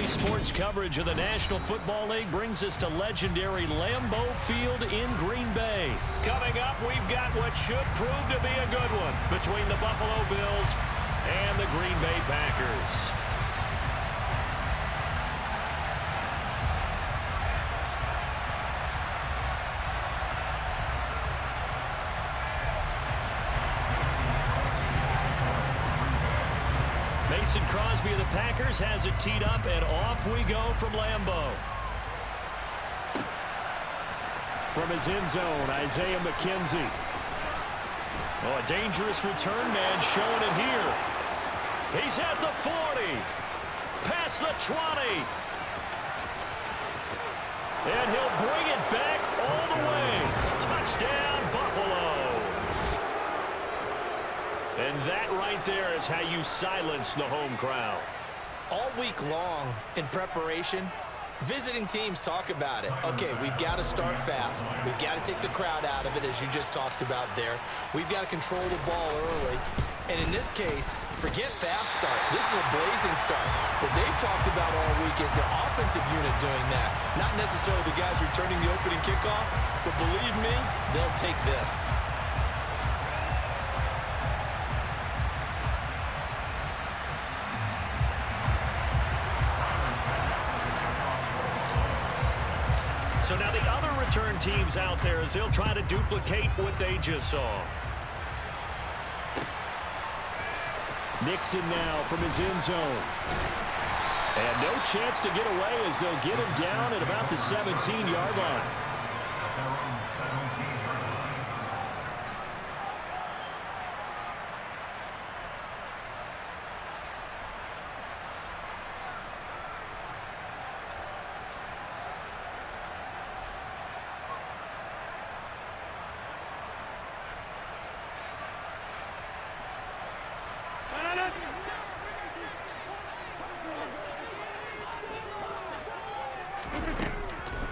NBC Sports coverage of the National Football League brings us to legendary Lambeau Field in Green Bay. Coming up, we've got what should prove to be a good one between the Buffalo Bills and the Green Bay Packers. Mason Crosby of the Packers has it teed up, and off we go from Lambeau. From his end zone, Isaiah McKenzie. Oh, a dangerous return man showing it here. He's at the 40. Past the 20. And he'll bring it back all the way. Touchdown, Buffalo. And that right there is how you silence the home crowd. All week long in preparation, visiting teams talk about it. Okay, we've got to start fast. We've got to take the crowd out of it, as you just talked about there. We've got to control the ball early. And in this case, forget fast start. This is a blazing start. What they've talked about all week is the offensive unit doing that. Not necessarily the guys returning the opening kickoff, but believe me, they'll take this. So now the other return teams out there as they'll try to duplicate what they just saw. Nixon now from his end zone. And no chance to get away as they'll get him down at about the 17-yard line.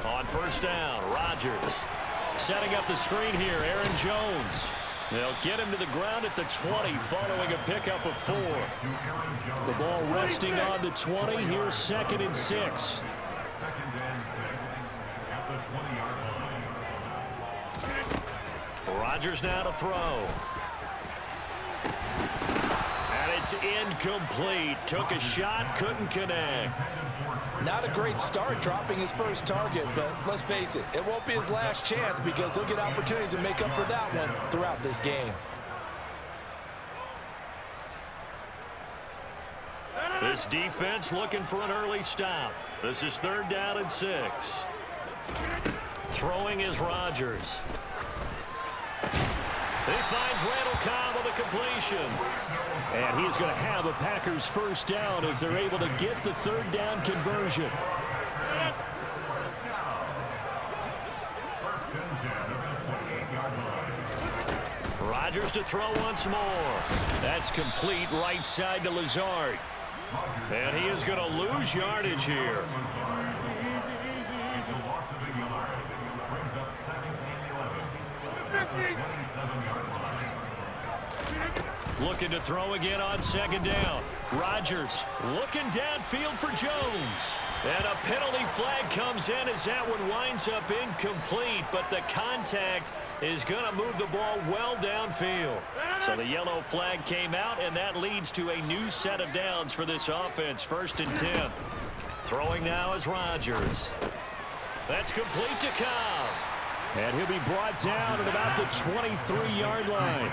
On first down, Rodgers setting up the screen here. Aaron Jones. They'll get him to the ground at the 20 following a pickup of 4. The ball resting on the 20. Here's 2nd and 6. Rodgers now to throw. And it's incomplete. Took a shot, couldn't connect. Not a great start dropping his first target, but let's face it, it won't be his last chance because he'll get opportunities to make up for that one throughout this game. This defense looking for an early stop. This is 3rd down and 6. Throwing is Rodgers. He finds Randall Cobb with a completion. And he's going to have a Packers first down as they're able to get the 3rd down conversion. Rodgers to throw once more. That's complete right side to Lazard. And he is going to lose yardage here. Looking to throw again on 2nd down. Rodgers looking downfield for Jones. And a penalty flag comes in as that one winds up incomplete, but the contact is going to move the ball well downfield. So the yellow flag came out, and that leads to a new set of downs for this offense. 1st and 10. Throwing now is Rodgers. That's complete to Cobb. And he'll be brought down at about the 23-yard line.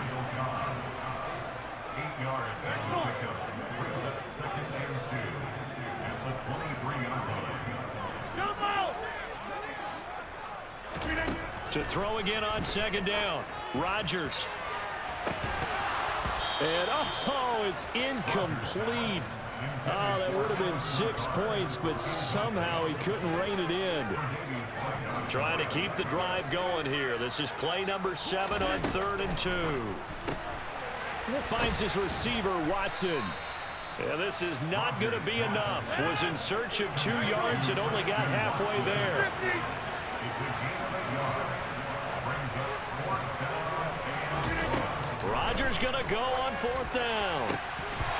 8 yards. Brings up 2nd and 2 at the 23-yard line. To throw again on 2nd down. Rodgers. And, oh, it's incomplete. Oh, that would have been 6 points, but somehow he couldn't rein it in. Trying to keep the drive going here. This is play number 7 on 3rd and 2. Finds his receiver, Watson. Yeah, this is not going to be enough. Was in search of 2 yards and only got halfway there. Rodgers going to go on 4th down.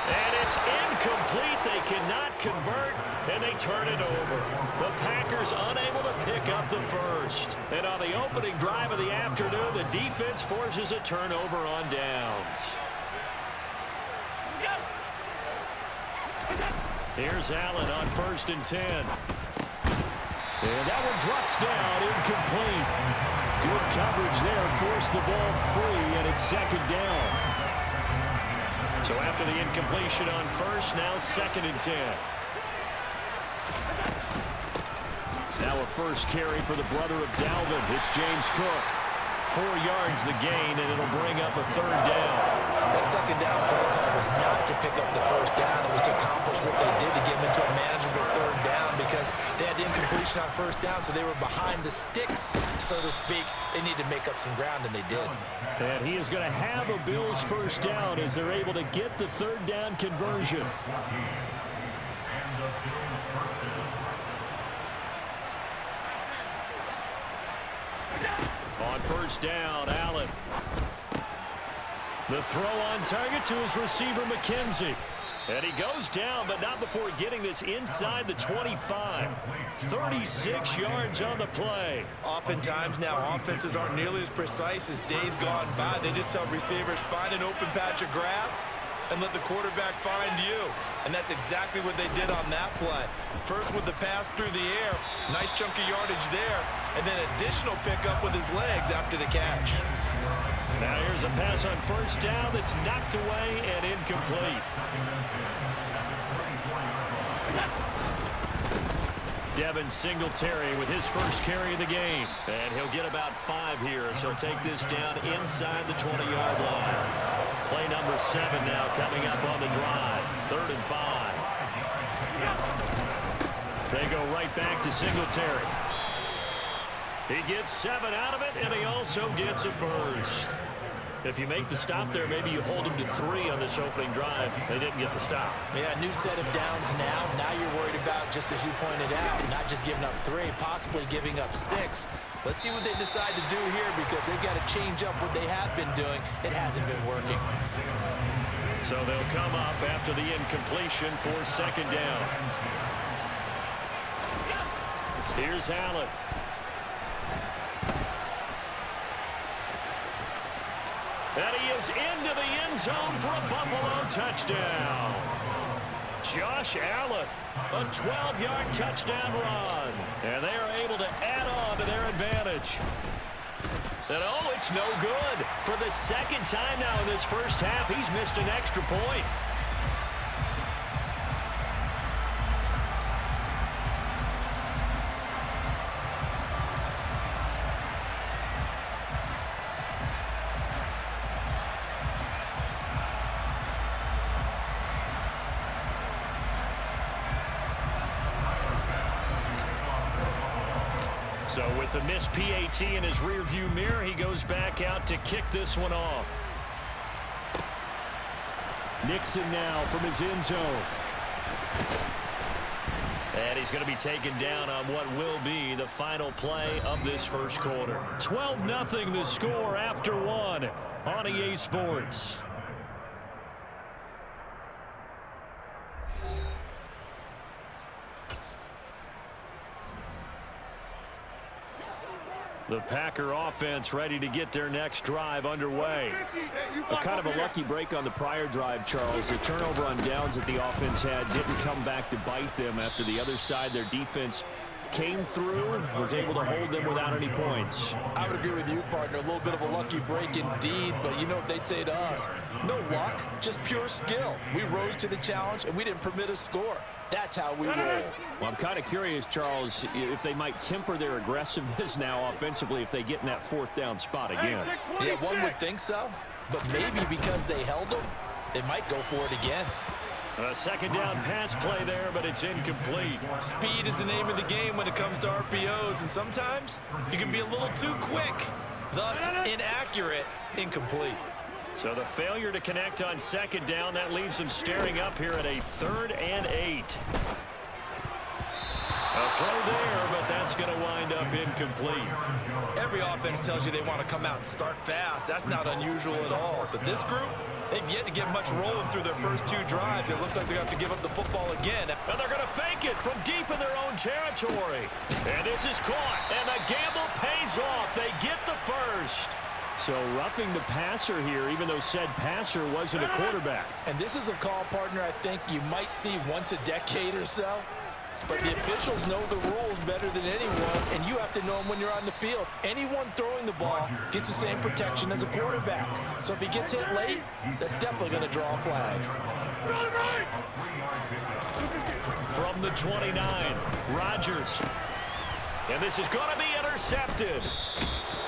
And it's incomplete. They cannot not convert, and they turn it over. The Packers unable to pick up the first. And on the opening drive of the afternoon, the defense forces a turnover on downs. Here's Allen on 1st and 10. And that one drops down, incomplete. Good coverage there, forced the ball free, and it's 2nd down. So after the incompletion on 1st, now 2nd and 10. Now a first carry for the brother of Dalvin. It's James Cook. 4 yards the gain, and it'll bring up a 3rd down. That 2nd down play call was not to pick up the 1st down. It was to accomplish what they did to get them into a manageable 3rd down because they had incompletion on 1st down, so they were behind the sticks, so to speak. They needed to make up some ground, and they did. And he is going to have a Bills 1st down as they're able to get the 3rd down conversion. On 1st down, Allen. The throw on target to his receiver, McKenzie. And he goes down, but not before getting this inside the 25. 36 yards on the play. Oftentimes now, offenses aren't nearly as precise as days gone by. They just tell receivers, find an open patch of grass and let the quarterback find you. And that's exactly what they did on that play. First with the pass through the air, nice chunk of yardage there, and then additional pickup with his legs after the catch. Now here's a pass on 1st down that's knocked away and incomplete. Devin Singletary with his first carry of the game. And he'll get about 5 here as he'll take this down inside the 20-yard line. Play number 7 now coming up on the drive. 3rd and 5. They go right back to Singletary. He gets 7 out of it, and he also gets a first. If you make the stop there, maybe you hold him to 3 on this opening drive. They didn't get the stop. Yeah, new set of downs now. Now you're worried about, just as you pointed out, not just giving up 3, possibly giving up 6. Let's see what they decide to do here because they've got to change up what they have been doing. It hasn't been working. So they'll come up after the incompletion for 2nd down. Here's Allen. And he is into the end zone for a Buffalo touchdown. Josh Allen, a 12-yard touchdown run. And they are able to add on to their advantage. And oh, it's no good. For the 2nd time now in this first half, he's missed an extra point. So with the missed PAT in his rearview mirror, he goes back out to kick this one off. Nixon now from his end zone. And he's going to be taken down on what will be the final play of this first quarter. 12-0 the score after 1 on EA Sports. The Packer offense ready to get their next drive underway. Kind of a lucky break on the prior drive, Charles. The turnover on downs that the offense had didn't come back to bite them after the other side. Their defense came through, was able to hold them without any points. I would agree with you, partner. A little bit of a lucky break indeed, but you know what they'd say to us? No luck, just pure skill. We rose to the challenge, and we didn't permit a score. That's how we roll. Well, I'm kind of curious, Charles, if they might temper their aggressiveness now offensively if they get in that 4th down spot again. Yeah, one would think so, but maybe because they held them, they might go for it again. A 2nd down pass play there, but it's incomplete. Speed is the name of the game when it comes to RPOs, and sometimes you can be a little too quick, thus inaccurate, incomplete. So the failure to connect on 2nd down, that leaves them staring up here at a 3rd and 8. A throw there, but that's going to wind up incomplete. Every offense tells you they want to come out and start fast. That's not unusual at all. But this group, they've yet to get much rolling through their first 2 drives. It looks like they're going to have to give up the football again. And they're going to fake it from deep in their own territory. And this is caught, and the gamble pays off. They get the first. So roughing the passer here, even though said passer wasn't a quarterback. And this is a call, partner, I think you might see once a decade or so. But the officials know the rules better than anyone, and you have to know them when you're on the field. Anyone throwing the ball gets the same protection as a quarterback. So if he gets hit late, that's definitely going to draw a flag. From the 29, Rodgers. And this is going to be intercepted.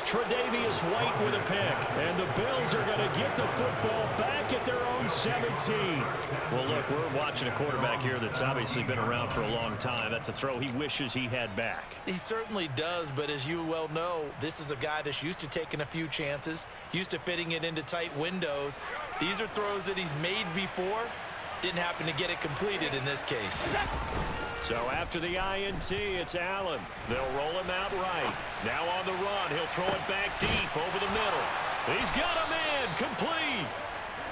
Tre'Davious White with a pick. And the Bills are going to get the football back at their own 17. Well, look, we're watching a quarterback here that's obviously been around for a long time. That's a throw he wishes he had back. He certainly does, but as you well know, this is a guy that's used to taking a few chances, used to fitting it into tight windows. These are throws that he's made before. Didn't happen to get it completed in this case. So after the INT, it's Allen. They'll roll him out right. Now on the run, he'll throw it back deep over the middle. He's got a man, complete.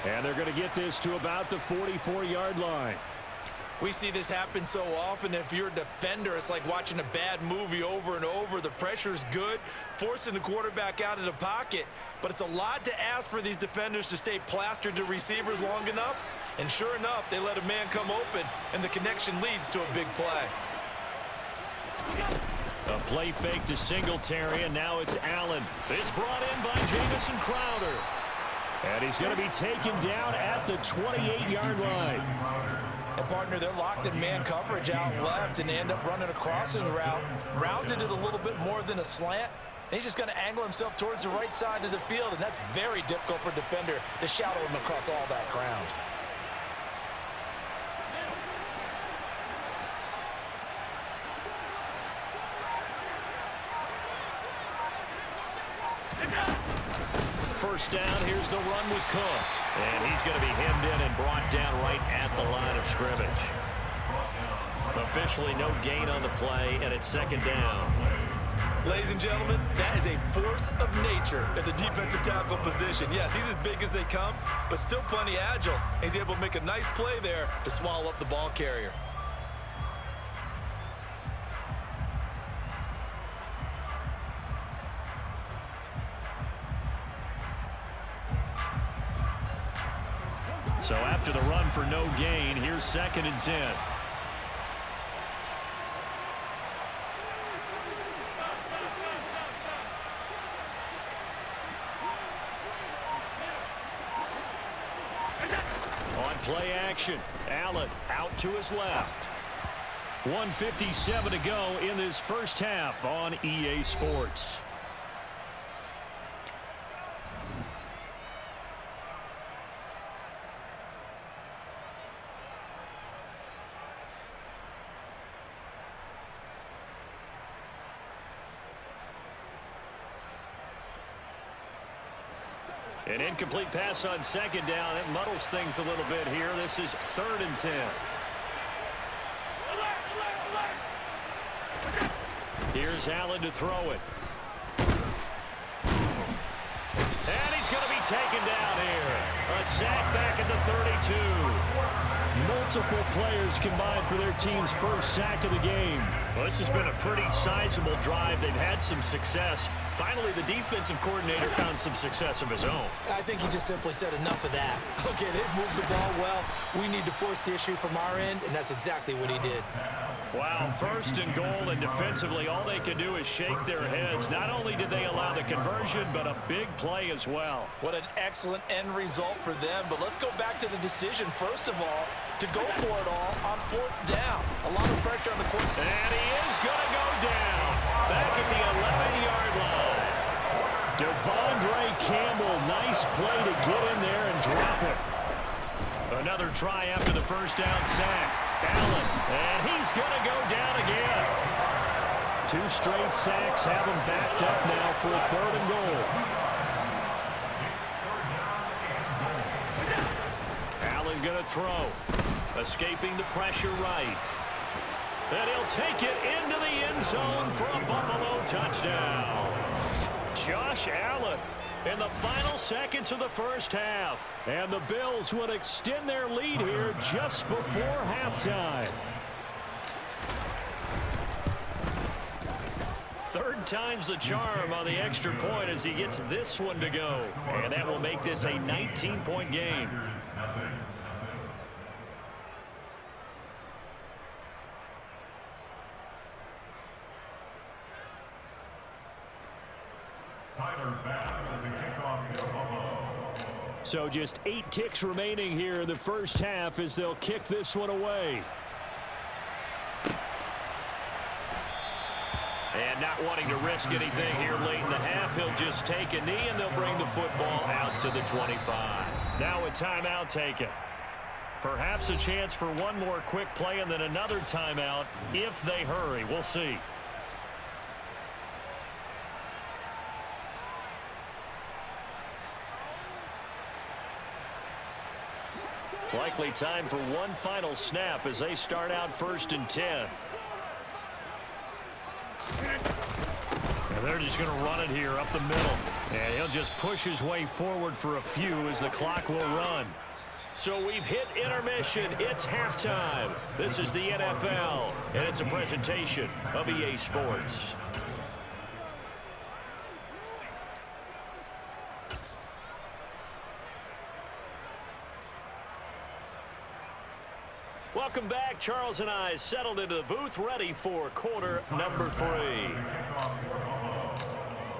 And they're going to get this to about the 44-yard line. We see this happen so often. If you're a defender, it's like watching a bad movie over and over. The pressure's good, forcing the quarterback out of the pocket. But it's a lot to ask for these defenders to stay plastered to receivers long enough. And sure enough, they let a man come open, and the connection leads to a big play. A play fake to Singletary, and now it's Allen. It's brought in by Jamison Crowder. And he's going to be taken down at the 28-yard line. And, partner, they're locked in man coverage out left, and they end up running a crossing route. Rounded it a little bit more than a slant. And he's just going to angle himself towards the right side of the field, and that's very difficult for a defender to shadow him across all that ground. First down, here's the run with Cook. And he's going to be hemmed in and brought down right at the line of scrimmage. Officially no gain on the play, and it's second down. Ladies and gentlemen, that is a force of nature at the defensive tackle position. Yes, he's as big as they come, but still plenty agile. He's able to make a nice play there to swallow up the ball carrier. So after the run for no gain, here's 2nd and 10. On play action, Allen out to his left. 1:57 to go in this first half on EA Sports. An incomplete pass on second down. It muddles things a little bit here. This is 3rd and 10. Here's Allen to throw it. And he's going to be taken down here. A sack back at the 32. Multiple players combined for their team's first sack of the game. Well, this has been a pretty sizable drive. They've had some success. Finally, the defensive coordinator found some success of his own. I think he just simply said enough of that. Okay, they've moved the ball well. We need to force the issue from our end, and that's exactly what he did. Wow, 1st and goal, and defensively, all they can do is shake their heads. Not only did they allow the conversion, but a big play as well. What an excellent end result for them. But let's go back to the decision, first of all, to go for it all on 4th down. A lot of pressure on the quarterback. And he is going to go down back at the 11-yard line. Devondre Campbell, nice play to get in there and drop it. Another try after the first down sack. Allen, and he's going to go down again. 2 straight sacks have him backed up now for a 3rd and goal. Allen going to throw. Escaping the pressure right. And he'll take it into the end zone for a Buffalo touchdown. Josh Allen in the final seconds of the first half. And the Bills would extend their lead here just before halftime. Third time's the charm on the extra point as he gets this one to go. And that will make this a 19-point game. Tyler Bass to kick off for Buffalo. So just 8 ticks remaining here in the first half as they'll kick this one away. And not wanting to risk anything here late in the half, he'll just take a knee and they'll bring the football out to the 25. Now a timeout taken. Perhaps a chance for one more quick play and then another timeout if they hurry. We'll see. Likely time for one final snap as they start out 1st and 10. And they're just going to run it here up the middle. And he'll just push his way forward for a few as the clock will run. So we've hit intermission. It's halftime. This is the NFL, and it's a presentation of EA Sports. Welcome back. Charles and I settled into the booth, ready for quarter number 3.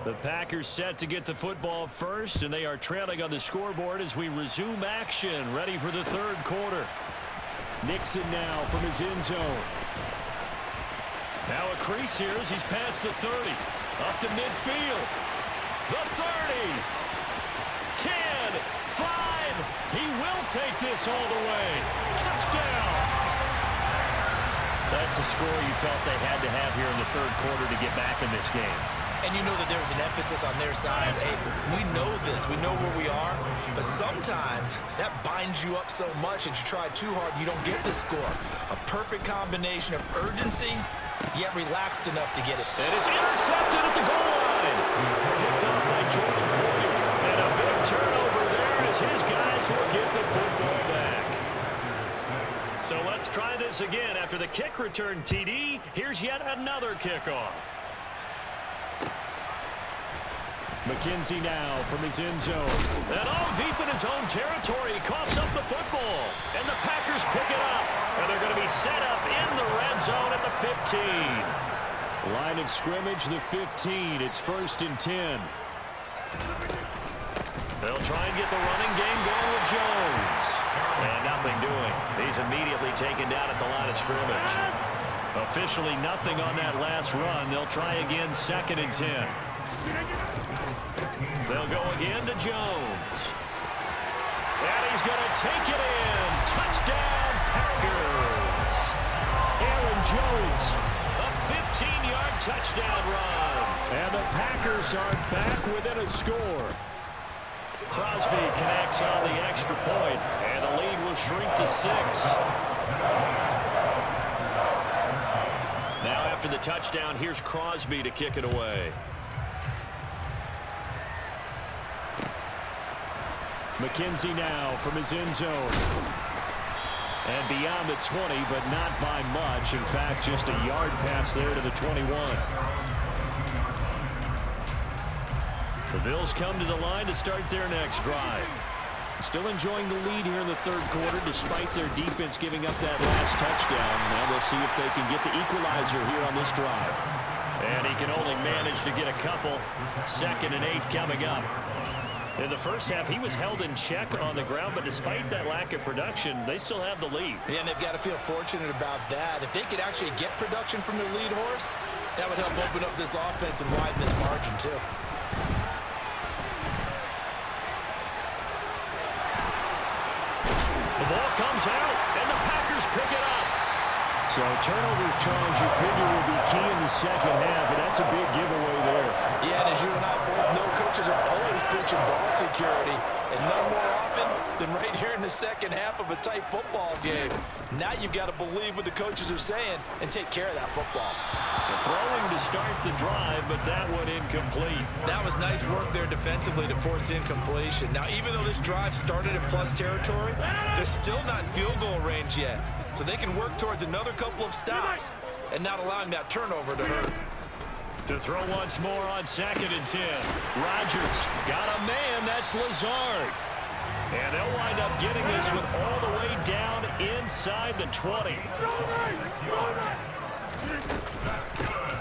The Packers set to get the football first, and they are trailing on the scoreboard as we resume action, ready for the third quarter. Nixon now from his end zone. Now a crease here as he's past the 30. Up to midfield. The 30. 10. 5. He will take this all the way. Touchdown. That's a score you felt they had to have here in the third quarter to get back in this game. And you know that there's an emphasis on their side. Hey, we know this. We know where we are. But sometimes that binds you up so much that you try too hard, you don't get the score. A perfect combination of urgency, yet relaxed enough to get it. And it's intercepted at the goal line. Picked up by Jordan Poyer. And a big turnover there as his guys will get the football back. So let's try this again. After the kick return TD, here's yet another kickoff. McKenzie now from his end zone. And deep in his own territory, he coughs up the football. And the Packers pick it up. And they're going to be set up in the red zone at the 15. Line of scrimmage, the 15. It's 1st and 10. They'll try and get the running game going with Jones. And nothing doing. He's immediately taken down at the line of scrimmage. Officially nothing on that last run. They'll try again 2nd and 10. They'll go again to Jones. And he's going to take it in. Touchdown, Packers. Aaron Jones, a 15-yard touchdown run. And the Packers are back within a score. Crosby connects on the extra point, and the lead will shrink to 6. Now after the touchdown, here's Crosby to kick it away. McKenzie now from his end zone. And beyond the 20, but not by much. In fact, just a yard pass there to the 21. The Bills come to the line to start their next drive. Still enjoying the lead here in the third quarter despite their defense giving up that last touchdown. Now we'll see if they can get the equalizer here on this drive. And he can only manage to get a couple. 2nd and 8 coming up. In the first half, he was held in check on the ground, but despite that lack of production, they still have the lead. Yeah, and they've got to feel fortunate about that. If they could actually get production from their lead horse, that would help open up this offense and widen this margin, too. The ball comes out, and the Packers pick it up. So turnovers, Charles, you figure will be key in the second half, and that's a big giveaway there. Yeah, and as you and I both know, coaches are always preaching ball security, and none more often than right here in the second half of a tight football game. Now you've got to believe what the coaches are saying and take care of that football. Throwing to start the drive, but that one incomplete. That was nice work there defensively to force incompletion. Now, even though this drive started in plus territory, they're still not in field goal range yet. So they can work towards another couple of stops and not allowing that turnover to hurt. To throw once more on 2nd and 10. Rodgers got a man. That's Lazard. And they'll wind up getting this one all the way down inside the 20.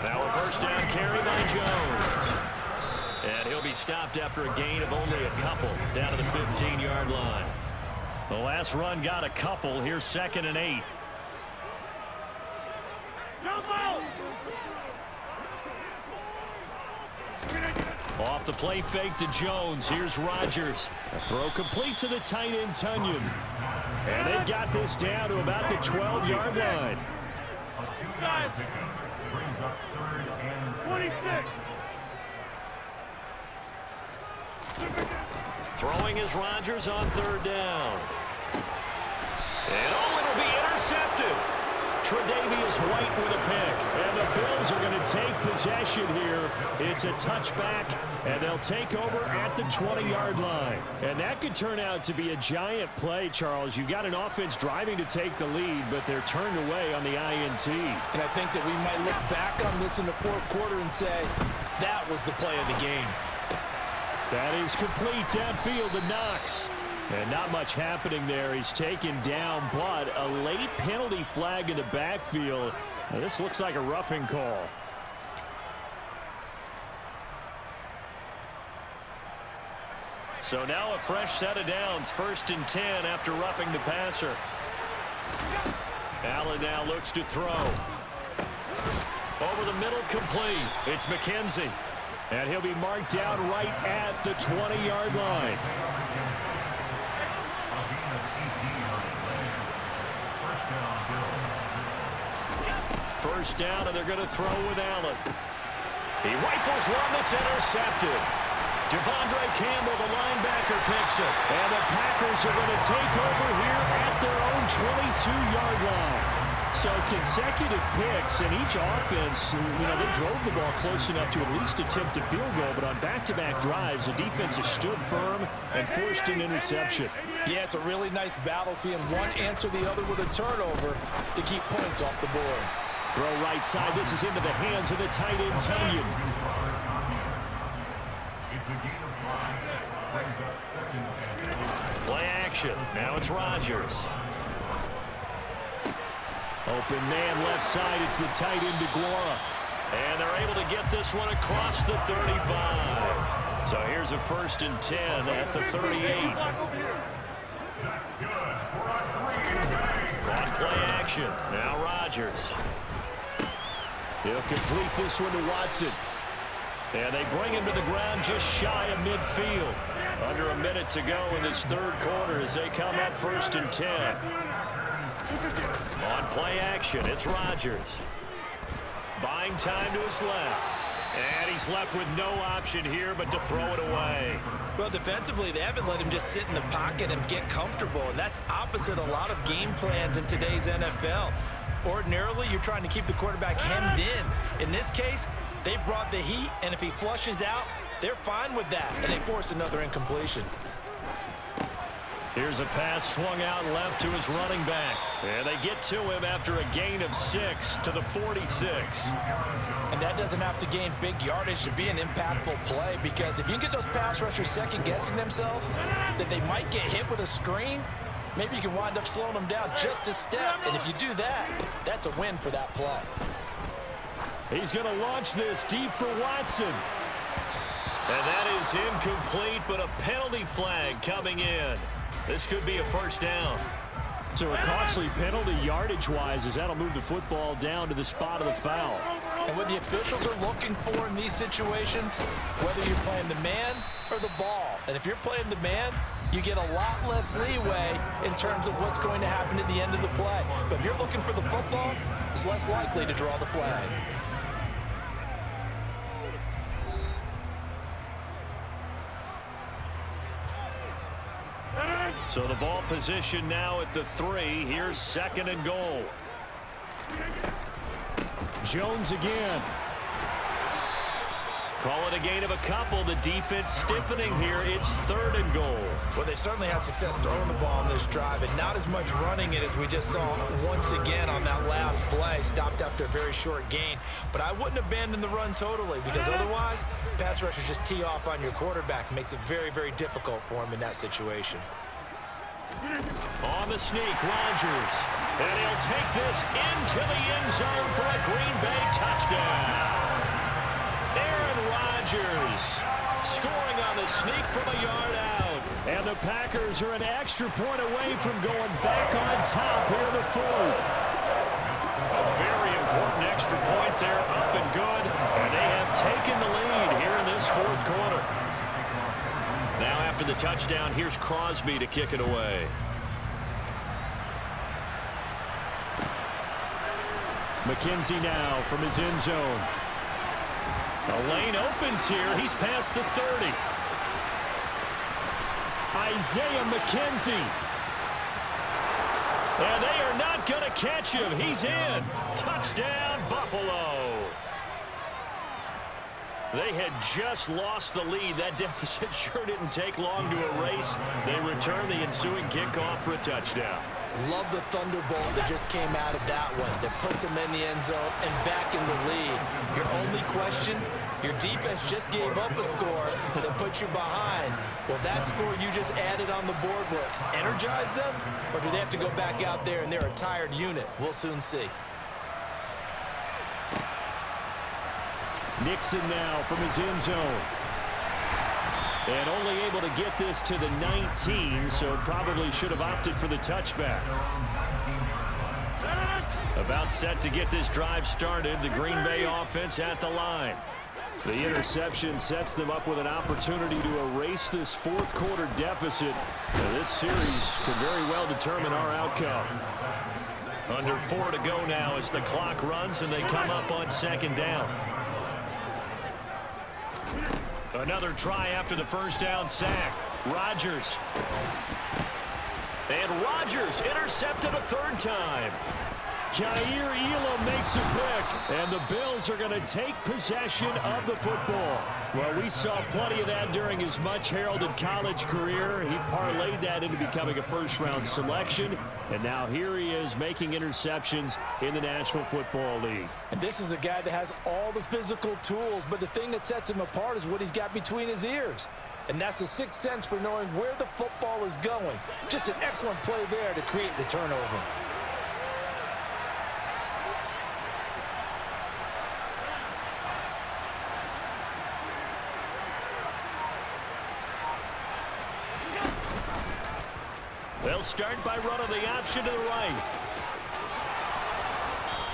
Now a first down carry by Jones. And he'll be stopped after a gain of only a couple down to the 15-yard line. The last run got a couple. Here's 2nd and 8. Off the play fake to Jones. Here's Rodgers. A throw complete to the tight end, Tunyon. And they've got this down to about the 12-yard line. A 2-yard pickup brings up 3rd and 26. Throwing is Rodgers on 3rd down. And it'll be intercepted. Tre'Davious White with a pick. And the Bills are going to take possession here. It's a touchback, and they'll take over at the 20-yard line. And that could turn out to be a giant play, Charles. You've got an offense driving to take the lead, but they're turned away on the INT. And I think that we might look back on this in the 4th quarter and say, that was the play of the game. That is complete downfield to Knox. And not much happening there. He's taken down, but a late penalty flag in the backfield. Now, this looks like a roughing call. So now a fresh set of downs. 1st and 10 after roughing the passer. Allen now looks to throw. Over the middle, complete. It's McKenzie. And he'll be marked down right at the 20-yard line. First down, and they're going to throw with Allen. He rifles one that's intercepted. Devondre Campbell, the linebacker, picks it. And the Packers are going to take over here at their own 22-yard line. So consecutive picks, and each offense, they drove the ball close enough to at least attempt a field goal, but on back-to-back drives, the defense has stood firm and forced an interception. Yeah, it's a really nice battle, seeing one answer the other with a turnover to keep points off the board. Throw right side. This is into the hands of the tight end, Tunyon. Play action. Now it's Rodgers. Open man left side. It's the tight end, DeGuara. And they're able to get this one across the 35. So here's a 1st and 10 at the 38. On play action. Now Rodgers. He'll complete this one to Watson. And they bring him to the ground just shy of midfield. Under a minute to go in this 3rd quarter as they come up 1st and 10. On play action, it's Rodgers. Buying time to his left. And he's left with no option here but to throw it away. Well, defensively, they haven't let him just sit in the pocket and get comfortable, and that's opposite a lot of game plans in today's NFL. Ordinarily, you're trying to keep the quarterback hemmed in. In this case, they brought the heat, and if he flushes out, they're fine with that, and they force another incompletion. Here's a pass swung out left to his running back. And they get to him after a gain of 6 to the 46. And that doesn't have to gain big yardage to be an impactful play, because if you can get those pass rushers second-guessing themselves that they might get hit with a screen, maybe you can wind up slowing them down just a step. And if you do that, that's a win for that play. He's going to launch this deep for Watson. And that is incomplete, but a penalty flag coming in. This could be a 1st down. So a costly penalty yardage-wise, as that'll move the football down to the spot of the foul. And what the officials are looking for in these situations, whether you're playing the man or the ball. And if you're playing the man, you get a lot less leeway in terms of what's going to happen at the end of the play. But if you're looking for the football, it's less likely to draw the flag. So the ball position now at the 3. Here's 2nd and goal. Jones again. Call it a gain of a couple. The defense stiffening here. It's 3rd and goal. Well, they certainly had success throwing the ball on this drive, and not as much running it as we just saw once again on that last play. Stopped after a very short gain. But I wouldn't abandon the run totally, because otherwise, pass rushers just tee off on your quarterback. Makes it very, very difficult for him in that situation. On the sneak, Rodgers. And he'll take this into the end zone for a Green Bay touchdown. Aaron Rodgers scoring on the sneak from a yard out. And the Packers are an extra point away from going back on top here in the 4th. A very important extra point there, up and good. And they have taken the lead here in this 4th quarter. Now after the touchdown, here's Crosby to kick it away. McKenzie now from his end zone. The lane opens here. He's past the 30. Isaiah McKenzie. And they are not going to catch him. He's in. Touchdown, Buffalo. They had just lost the lead. That deficit sure didn't take long to erase. They return the ensuing kickoff for a touchdown. Love the thunderbolt that just came out of that one. That puts him in the end zone and back in the lead. Your only question, your defense just gave up a score that put you behind. Well, that score you just added on the board will energize them? Or do they have to go back out there and they're a tired unit? We'll soon see. Nixon now from his end zone. And only able to get this to the 19, so probably should have opted for the touchback. About set to get this drive started. The Green Bay offense at the line. The interception sets them up with an opportunity to erase this 4th quarter deficit. Now, this series could very well determine our outcome. Under 4 to go now as the clock runs and they come up on 2nd down. Another try after the first down sack. Rodgers. And Rodgers intercepted a 3rd time. Kaiir Elam makes a pick, and the Bills are going to take possession of the football. Well, we saw plenty of that during his much-heralded college career. He parlayed that into becoming a first-round selection, and now here he is making interceptions in the National Football League. And this is a guy that has all the physical tools, but the thing that sets him apart is what he's got between his ears. And that's the 6th sense for knowing where the football is going. Just an excellent play there to create the turnover. They'll start by running the option to the right.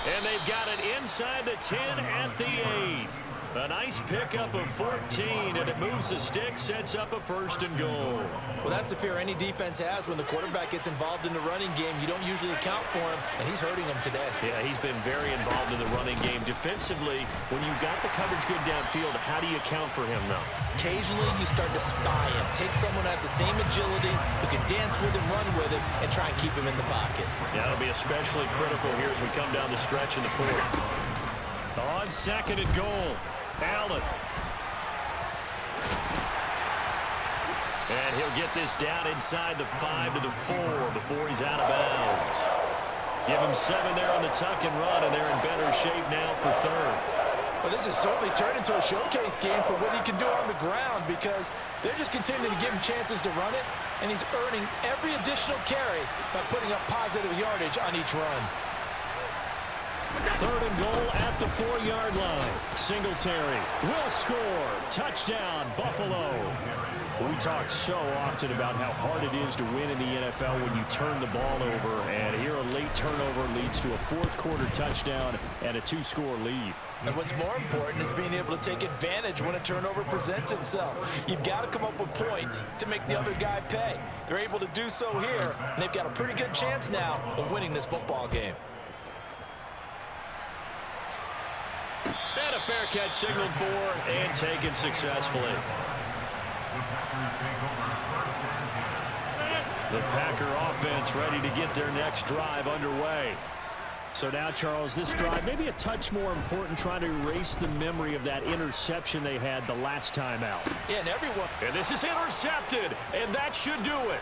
And they've got it inside the 10 at the 8. A nice pickup of 14, and it moves the stick, sets up a 1st and goal. Well, that's the fear any defense has when the quarterback gets involved in the running game. You don't usually account for him, and he's hurting him today. Yeah, he's been very involved in the running game. Defensively, when you've got the coverage good downfield, how do you account for him, though? Occasionally, you start to spy him. Take someone who has the same agility, who can dance with him, run with him, and try and keep him in the pocket. Yeah, it'll be especially critical here as we come down the stretch in the 4th. On 2nd and goal. Allen. And he'll get this down inside the 5 to the 4 before he's out of bounds. Give him 7 there on the tuck and run, and they're in better shape now for 3rd. Well, this has certainly turned into a showcase game for what he can do on the ground, because they're just continuing to give him chances to run it, and he's earning every additional carry by putting up positive yardage on each run. 3rd and goal at the 4-yard line. Singletary will score. Touchdown, Buffalo. We talk so often about how hard it is to win in the NFL when you turn the ball over, and here a late turnover leads to a 4th quarter touchdown and a 2-score lead. And what's more important is being able to take advantage when a turnover presents itself. You've got to come up with points to make the other guy pay. They're able to do so here, and they've got a pretty good chance now of winning this football game. And a fair catch signaled for and taken successfully. The Packer offense ready to get their next drive underway. So now, Charles, this drive maybe a touch more important, trying to erase the memory of that interception they had the last time out. Yeah, and everyone. And this is intercepted, and that should do it.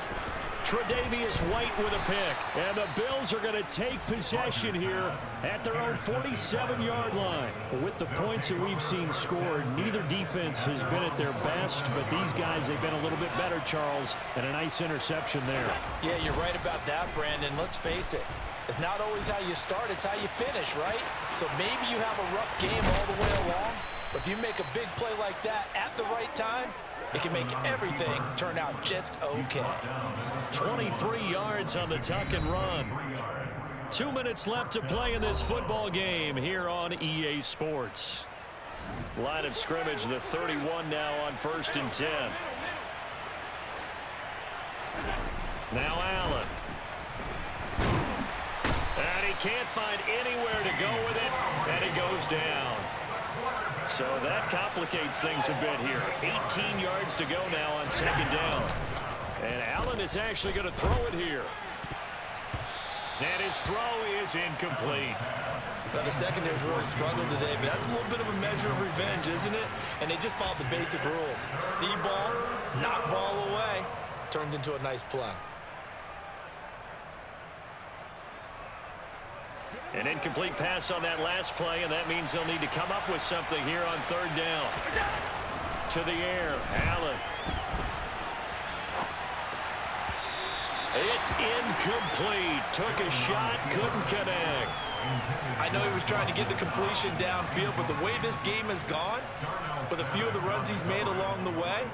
Tre'Davious White with a pick. And the Bills are going to take possession here at their own 47-yard line. With the points that we've seen scored, neither defense has been at their best, but these guys, they've been a little bit better, Charles, and a nice interception there. Yeah, you're right about that, Brandon. Let's face it. It's not always how you start, it's how you finish, right? So maybe you have a rough game all the way along, but if you make a big play like that at the right time, it can make everything turn out just okay. 23 yards on the tuck and run. 2 minutes left to play in this football game here on EA Sports. Line of scrimmage, the 31 now on 1st and 10. Now Allen. And he can't find anywhere to go with it, and he goes down. So that complicates things a bit here. 18 yards to go now on 2nd down. And Allen is actually going to throw it here. And his throw is incomplete. Now, the secondary's really struggled today, but that's a little bit of a measure of revenge, isn't it? And they just followed the basic rules. See ball, knock ball away. Turns into a nice play. An incomplete pass on that last play, and that means they'll need to come up with something here on 3rd down. To the air, Allen. It's incomplete. Took a shot, couldn't connect. I know he was trying to get the completion downfield, but the way this game has gone, with a few of the runs he's made along the way,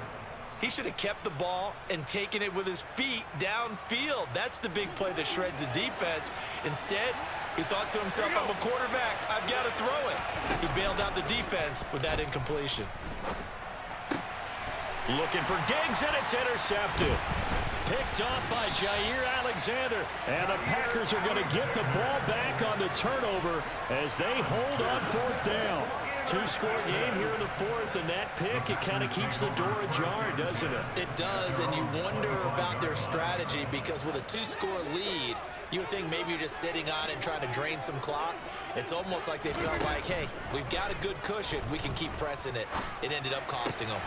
he should have kept the ball and taken it with his feet downfield. That's the big play that shreds a defense. Instead, he thought to himself, I'm a quarterback, I've got to throw it. He bailed out the defense with that incompletion. Looking for Diggs, and it's intercepted. Picked off by Jair Alexander. And the Packers are going to get the ball back on the turnover as they hold on 4th down. 2-score game here in the 4th, and that pick, it kind of keeps the door ajar, doesn't it? It does, and you wonder about their strategy because with a 2-score lead, you would think maybe you're just sitting on it trying to drain some clock. It's almost like they felt like, hey, we've got a good cushion. We can keep pressing it. It ended up costing them.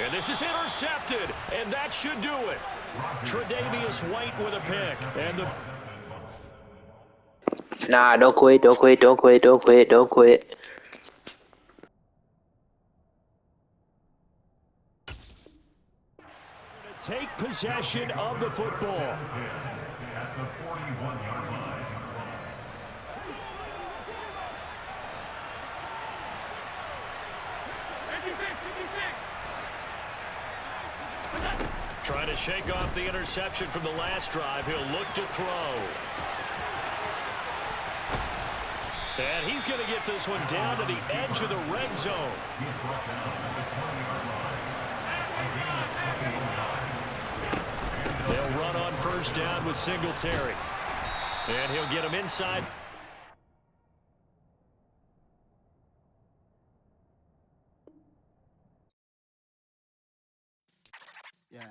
And this is intercepted, and that should do it. Tre'Davious White with a pick. And the Nah, don't quit, don't quit, don't quit, don't quit, don't quit. take possession of the football. At the 41-yard line. Trying to shake off the interception from the last drive. He'll look to throw. And he's going to get this one down to the edge of the red zone. They'll run on first down with Singletary. And he'll get him inside. Yeah.